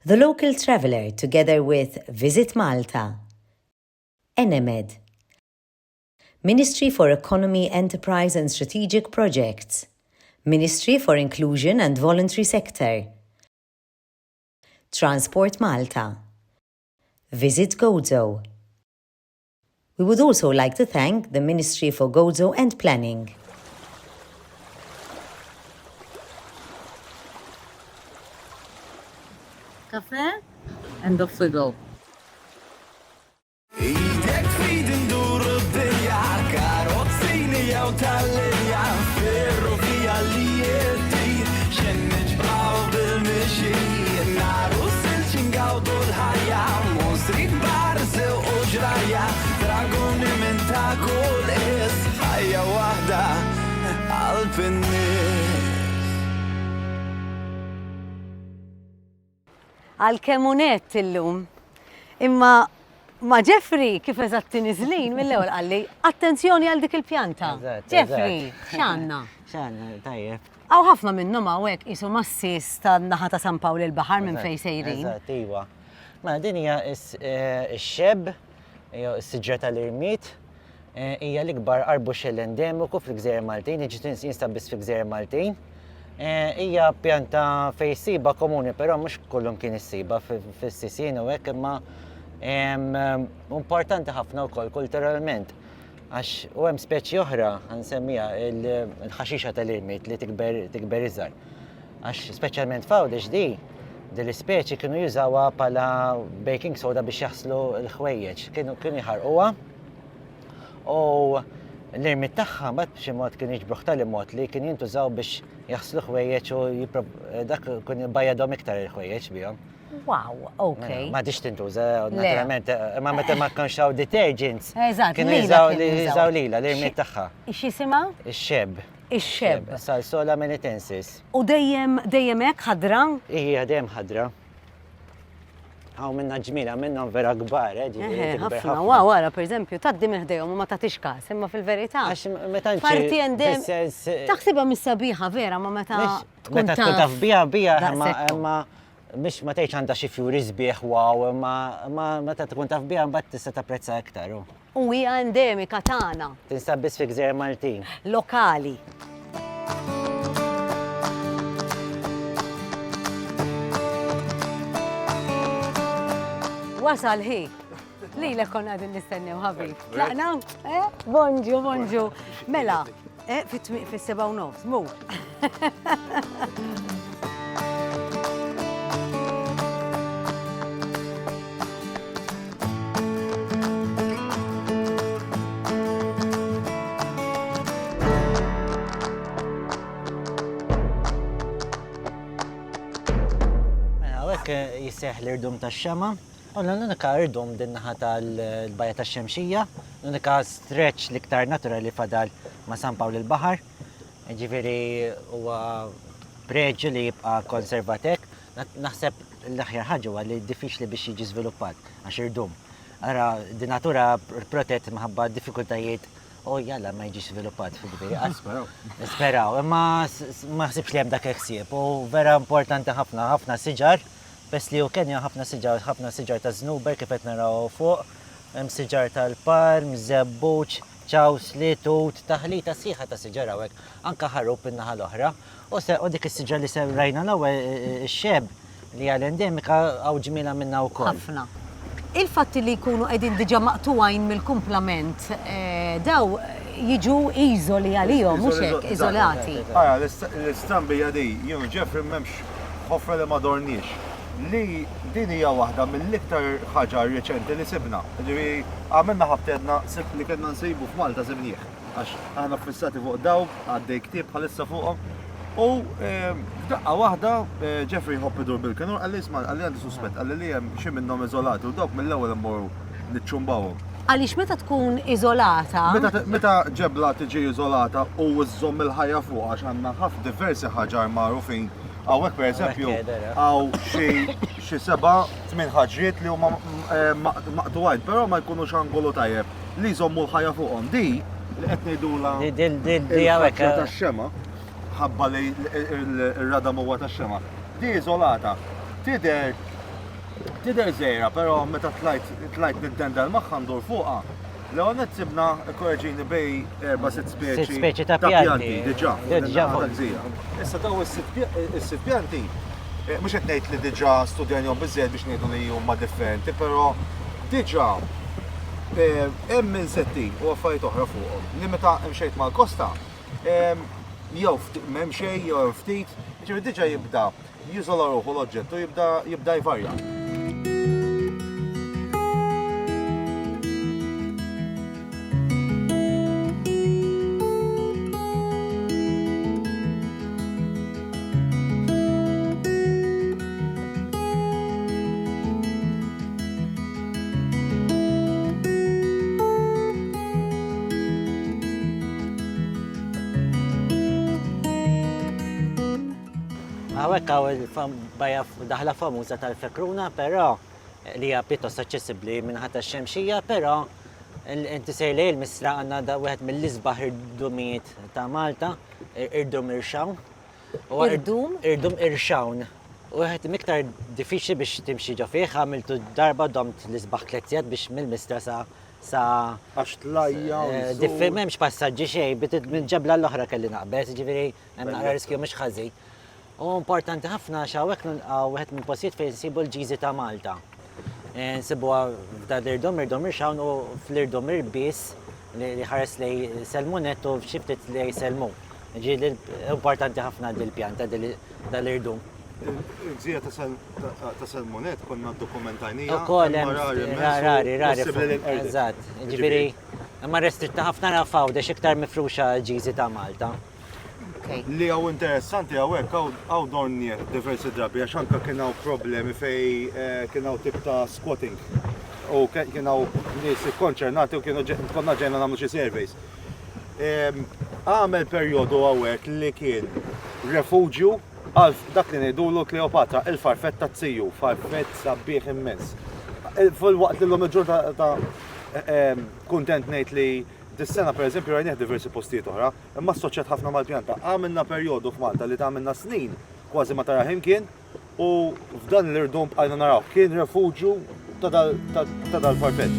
The Local Traveller together with Visit Malta. NMED. Ministry for Economy, Enterprise and Strategic Projects. Ministry for Inclusion and Voluntary Sector. Transport Malta. Visit Gozo. We would also like to thank the Ministry for Gozo and Planning. Cafe and off we go. Għal-kemunet illum. Imma ma Jeffrey kif eżatti niżlin mill-ewwel qalli attenzjoni għal dik il-pjanta. Jeffrey, x'għandna? X'għandna, tajjeb. Aw ħafna minnhom hawnhekk qisu massis tan-naħa ta' San Pawl il-Baħar minn fejn sejrin. Eżatt, iva. Ma din hija x-xebb, is-siġra tal-irmiet, hija l-ikbar arbuxell endemiku fil-Gżejjer Maltin, jiġi jinstab biss fil-Gżejjer Maltin. Hija pjanta fejn siba komuni, però mhux kullhom kien issiba fis-sisien u hekk, imma importanti ħafna wkoll kulturalment. Għax u hemm speċi oħra nsemmija l-ħaxixa tal-irmiet li tikber iżgħar. Għax speċjalment f'Għawdex din l-ispeċi kienu jużawha bħala baking soda biex jaħslu l-ħwejjeġ, kienu jħarquha. U l-irmiet tagħha mbagħad b'xi mod kien jiġbruh tal-imod li kien jintużaw biex jaħslu ħwejjeġ u dak kien jbajjadhom iktar il-ħwejjeġ bihom. Wow, okay. Ma dix tintuża, naturalment, ma meta ma kienx hawn detergents. Kienu jużaw lilha l-irmiet tagħha. X'jisimha? Ix-xebb. Ix-xebb. Salsola melitensis. U dejjem hekk ħadra? Hija dejjem ħadra. Hawn minna ġmila, minnhom vera kbar, ħafna, wara pereżempju, tgħaddi minn ħdejhom u ma tagħtix każ, imma fil-verità. Parti endem taħsibha mis-sabiħa vera, ma meta tkun taf biha imma mhix ma tgħidx għandha xi fjuri sbieħ wow, imma meta tkun taf biha mbagħad tista' tapprezza iktar. U hija endemika tagħna. Tinstab biss fi Gżejjer Maltin. Lokali. Wasal ħi. Lilek konna għadin nistennew ħabib. Tlaqna? Bonġu. Mela, fis-7:09, mu. Jisseħ l-irdum tax-xema. Għonna l-unika irdum din-naħa tal-bajja tax-Xemxija, l-unika stretch l-iktar naturali fadal ma' San Pawl il-Baħar. Ġifieri huwa preġu li jibqa' konservatek. Naħseb l-aħjar ħaġa huwa li diffiċli biex jiġi żviluppat għax irdum. Ara din natura protett minħabba diffikultajiet jalla ma jiġix żviluppat fil-bidu. Speraw, imma ma ħsibx li hemm dak ħsieb u vera importanti ħafna siġar. Bess li u kenja ħafna siġar ta' żnuber kif qed naraw fuq, hemm siġar tal-palm, żebbuġ, ċawsli, tut, taħlita sieħa ta' siġar hawnhekk, anke ħarub in-naħa l-oħra. U dik is-siġar li rajna l-ewwel ix-xebb li hija endemika hawn ġmiela minnha wkoll. Ħafna. Il-fatti li jkunu qegħdin diġà maqtuwajn mill-kumplament daw jiġu iżoli għalihom mhux hekk iżolati. L-istambija di, Jeffrey m'hemmx ħofra li ma dorniex. Li din hija waħda mill-iktar ħaġa reċenti li sibna. Ġifieri għamilna ħabtedna li kellna nsibu f'Malta sibnieh. Għax aħna fissati fuq dawk, għaddej ktieb bħalissa fuqhom. U f'daqqa waħda Jeffrey ħobb idur bil-kanur għalli isma' għalli għandi suspett għalli li hemm xi minnhom iżolati u dawk mill-ewwel immorru niċċumbawhom. Għaliex meta tkun iżolata? Meta ġebla tiġi iżolata u żżomm il-ħajja fuq għax għandna ħafna diversi ħaġar magħrufin. Għawek per eżempju, għaw xie 7-8 ħagġiet li huma maqtuwajt, pero ma jkunux angolu tajjeb li jżommu l-ħajja fuqhom. Di li qed ngħidula il-ħaġġa tax-xema, ħabba li r-radam huwa tax-xema. Di iżolata, tidher Tidher żejra, però meta tlajt nittendel magħha ndur fuqha. L-għonet sibna korreġini bej 4-6 speċi ta' pjanti. diġà. Diġà fuq. tal-gżira. Issa daw is-sitt pjanti, mhux qed ngħid li diġà studjanjhom biżżejjed biex ngħidu li huma differenti, però diġà hemm minn setti u affarijiet oħra fuqhom. Li meta mxejt mal-kosta, jew m'hemm xejn jew ftit, ġifieri diġà jibda jiżola ruħu l-oġġett u jibda jvarja. Għawek għaw daħla famuża tal-fekruna, pero li hija pjuttost aċċessibbli minħata x-xemxija, pero inti sejlej il-misra għandna da wieħed mill-isbaħ irdumijiet ta' Malta, irdum irxawn. Irdum? Irdum irxawn. U għed miktar diffiċli biex timxi ġo fih, għamiltu darba domt l-isbaħ tletzjat biex mill-mistra sa' Għax tlajja memx passaġġi xej, minn ġebla l-oħra kelli naqbes, ġiviri, hemm naqra riskju mhux ħażin. U importanti ħafna xawek wieħed minn postijiet fejn nsibu l-ġiżi ta' Malta. Nsibuha f'dan l-irdum irxawn u fl-irdum irbis li ħares lej selmunet u f'xi ftit lej selmu. Ġieli importanti ħafna dil-pjanta dal-irdum. Gżija ta' Salmonet konna dokumentajnija. Ukoll hemm rari. Eżatt. Ġifieri imma restritta ħafna rafaw dex iktar mifruxa ġiżi ta' Malta. Li għaw interessanti għawek, għaw dorniet diversi drabi, għax anka kienaw problemi fej kienaw tip ta' squatting. U kienaw nis konċernati u konna ġejna namlu xie surveys. Għamel periodu għawek li kien refugju għal dak li ngħidulu Kleopatra, il-farfett ta' Tziju, farfett sabiħ immens. Fil-waqt li l-lum il-ġur ta' kuntent ngħid li dis-sena per eżempju rajnieh diversi postijiet oħra, imma assoċjat ħafna mal-pjanta. Għamilna perjodu f'Malta li tagħmilna snin kważi ma tara kien u f'dan l-irdum bqajna naraw kien refugju ta' dal-farfett.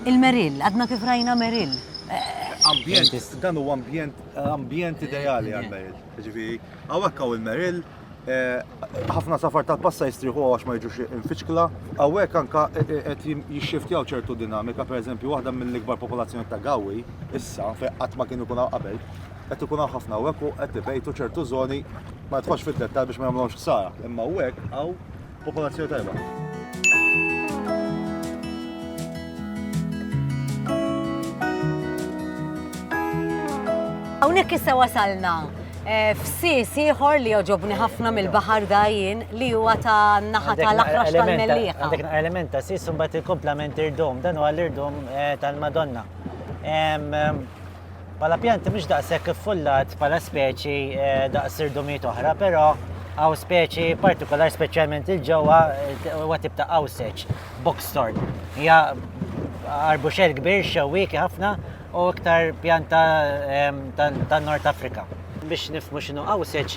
Il-Merill, għadna kif rajna Merill. Ambjent, dan huwa ambjent ideali għal-Merill. Ġifieri, hawnhekk hawn il-Merill, ħafna safar tal-passa jistriħu għax ma jiġux infiċkla, għawek anka qed jixxiftjaw ċertu dinamika, per eżempju, waħda mill-ikbar popolazzjoni ta' Gawi, issa, fejn qatt ma kienu jkunu qabel, qed ikunu ħafna hawnhekk u qed ibejtu ċertu żoni ma tħoss fid-dettall biex ma jagħmluhomx ħsara, imma hawnhekk hawn popolazzjoni tajba. Hawnhekk issa wasalna f'sis ieħor li joġobni ħafna mill-baħar dajjin li huwa ta' naħa tal-aħrax tal-Mellieħa. Għandek element ta' sis u mbagħad il-komplement irdum, dan huwa l-irdum tal-Madonna. Bħala pjanti mhux daqshekk iffullat bħala speċi daqs irdumiet oħra, però hawn speċi partikolari speċjalment il-ġewwa huwa tip ta' awseċ, boxthorn. Hija arbuxell kbir xewwieki ħafna u iktar pjanta tan-Nord Afrika. Biex nifmu x'inhu awseċ,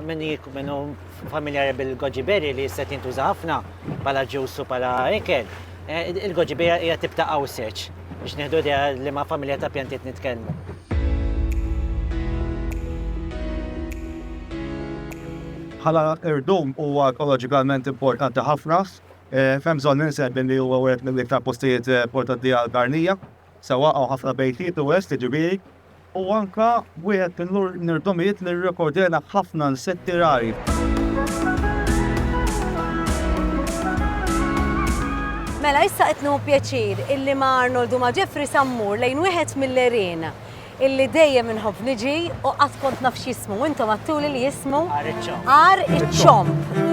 minnu familjari bil-goji berry li se jintuża ħafna bħala ġuż u bħala ikel. Il-goji berry hija tip ta' awseċ biex nieħdu idea li ma' familja ta' pjantiet nitkellmu. Bħala irdum huwa ekoloġikalment importanti ħafna. Fem bżonn ninseb li huwa wieħed mill-iktar postijiet importanti għall-garnija, sewa ħafna bejtiet u west ġifieri. U anka wieħed mill-irdumijiet li rrekordjena ħafna insetti rari. Mela issa qed nieħu pjaċir illi ma' Arnold u ma' Jeffrey Sammur lejn wieħed mill-erien illi dejjem inħobb niġi u qatt kont naf x'jismu u intom għattuli li jismu Għar iċ-ċomp.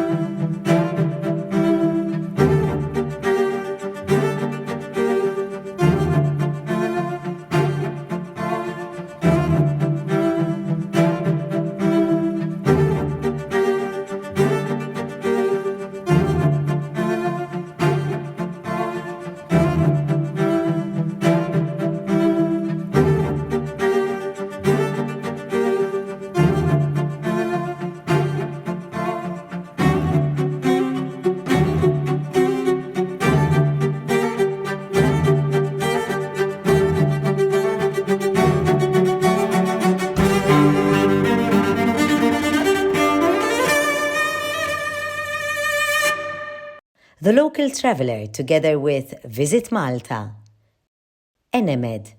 The Local Traveller together with Visit Malta, NMED,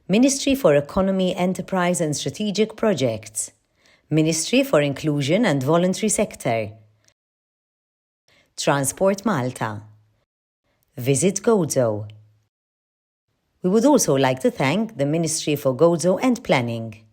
Ministry for Economy, Enterprise and Strategic Projects, Ministry for Inclusion and Voluntary Sector, Transport Malta, Visit Gozo. We would also like to thank the Ministry for Gozo and Planning.